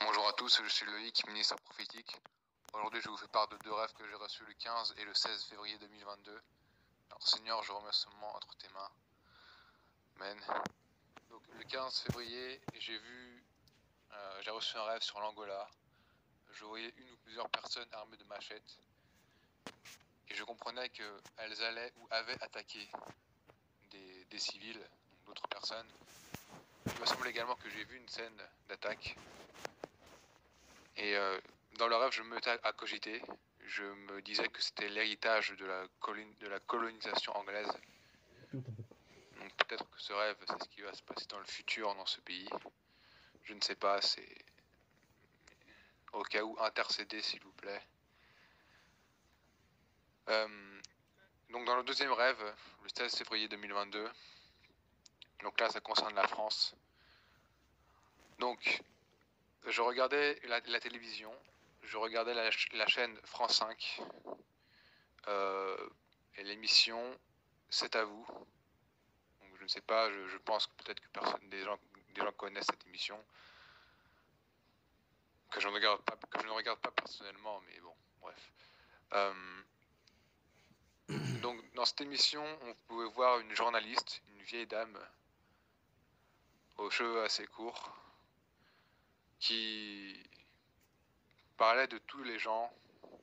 Bonjour à tous, je suis Loïc, ministre prophétique. Aujourd'hui, je vous fais part de deux rêves que j'ai reçus le 15 et le 16 février 2022. Alors Seigneur, je remets ce moment entre tes mains. Amen. Donc le 15 février, j'ai reçu un rêve sur l'Angola. Je voyais une ou plusieurs personnes armées de machettes. Et je comprenais qu'elles allaient ou avaient attaqué des civils, donc d'autres personnes. Il me semble également que j'ai vu une scène d'attaque. Et dans le rêve, je me mettais à cogiter. Je me disais que c'était l'héritage de la colonisation anglaise. Donc peut-être que ce rêve, c'est ce qui va se passer dans le futur dans ce pays. Je ne sais pas, c'est... Au cas où, intercédez s'il vous plaît. Donc dans le deuxième rêve, le 16 février 2022, donc là ça concerne la France. Donc je regardais la télévision, je regardais la chaîne France 5 et l'émission C'est à vous. Donc je ne sais pas, je pense que peut-être que des gens connaissent cette émission, que je ne regarde pas personnellement, mais bon, bref. Donc dans cette émission, on pouvait voir une journaliste, une vieille dame, aux cheveux assez courts, qui parlait de tous les gens,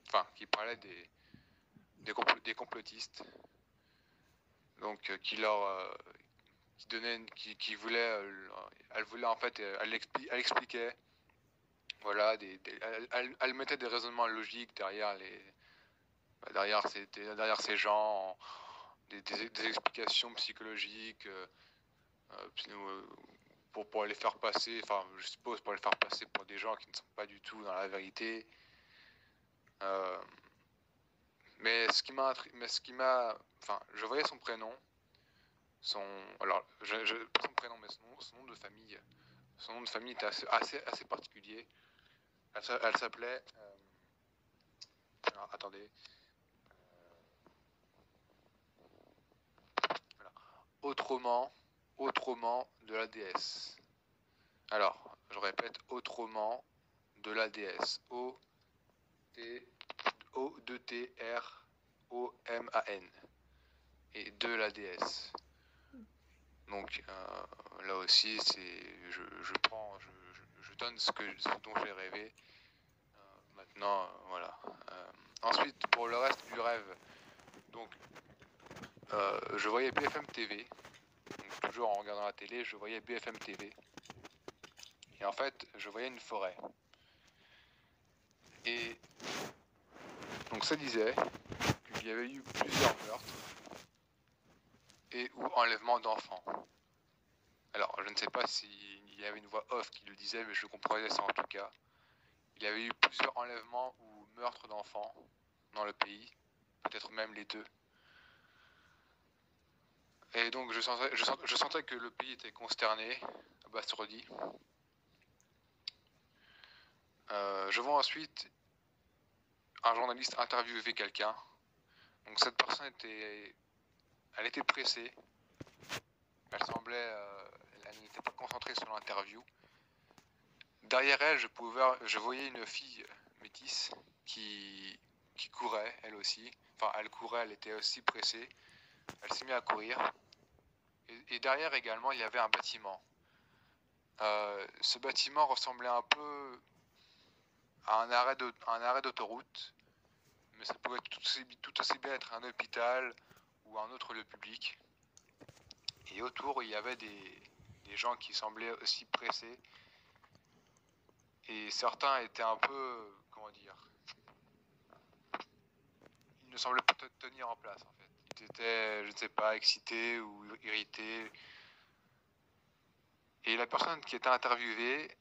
enfin, qui parlait des complotistes, donc qui voulait, elle voulait en fait, elle expliquait, voilà, elle mettait des raisonnements logiques derrière ces gens, des explications psychologiques pour les faire passer, enfin, je suppose pour les faire passer pour des gens qui ne sont pas du tout dans la vérité. Mais ce qui m'a, enfin, je voyais son prénom, alors, pas son prénom, mais son nom de famille. Son nom de famille était assez particulier. Elle s'appelait, alors, attendez, voilà. Autrement de la déesse. Alors, je répète, autrement de la déesse. O-2-T-R-O-M-A-N. Et de la déesse. Donc là aussi, je donne ce dont j'ai rêvé. Maintenant, voilà. Ensuite, pour le reste du rêve, donc je voyais BFM TV. Donc, toujours en regardant la télé, je voyais BFM TV. Et en fait, je voyais une forêt. Et donc ça disait qu'il y avait eu plusieurs meurtres et ou enlèvements d'enfants. Alors, je ne sais pas s'il y avait une voix off qui le disait, mais je comprenais ça en tout cas. Il y avait eu plusieurs enlèvements ou meurtres d'enfants dans le pays, peut-être même les deux. Et donc je sentais que le pays était consterné, abasourdi. Je vois ensuite un journaliste interviewer quelqu'un. Donc cette personne elle était pressée. Elle n'était pas concentrée sur l'interview. Derrière elle, je voyais une fille métisse qui courait, elle aussi. Enfin, elle courait, elle était aussi pressée. Elle s'est mise à courir. Et derrière également, il y avait un bâtiment. Ce bâtiment ressemblait un peu à un arrêt d'autoroute, mais ça pouvait tout aussi bien être un hôpital ou un autre lieu public. Et autour, il y avait des gens qui semblaient aussi pressés. Et certains étaient un peu, comment dire, ils ne semblaient pas tenir en place en fait. Ils étaient, je ne sais pas, excités ou irrités. Et la personne qui était interviewée,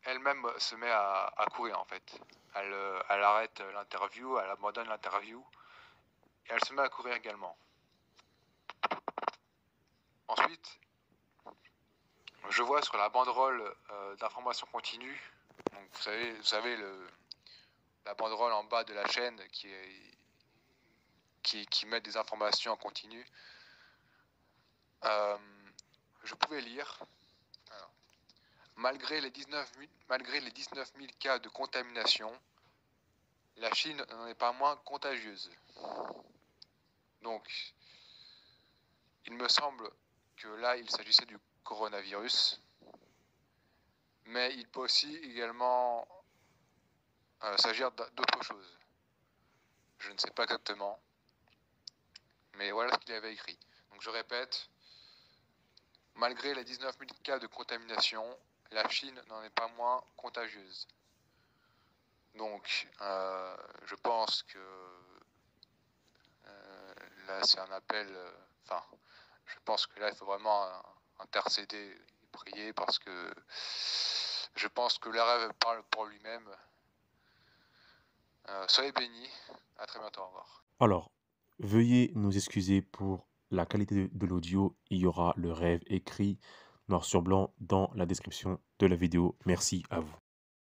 elle-même se met à courir en fait. Elle arrête l'interview, elle abandonne l'interview et elle se met à courir également. Ensuite, je vois sur la banderole d'information continue, donc vous savez la banderole en bas de la chaîne qui met des informations en continu. Je pouvais lire. Alors, malgré les 19 000 cas de contamination, la Chine n'en est pas moins contagieuse. Donc, il me semble que là, il s'agissait du coronavirus, mais il peut aussi également s'agir d'autre chose. Je ne sais pas exactement, mais voilà ce qu'il avait écrit. Donc je répète, malgré les 19 000 cas de contamination, la Chine n'en est pas moins contagieuse. Donc je pense que là c'est un appel, je pense que là il faut vraiment intercéder et prier parce que je pense que le rêve parle pour lui-même. Soyez bénis, à très bientôt, au revoir. Alors, veuillez nous excuser pour la qualité de l'audio. Il y aura le rêve écrit noir sur blanc dans la description de la vidéo. Merci à vous.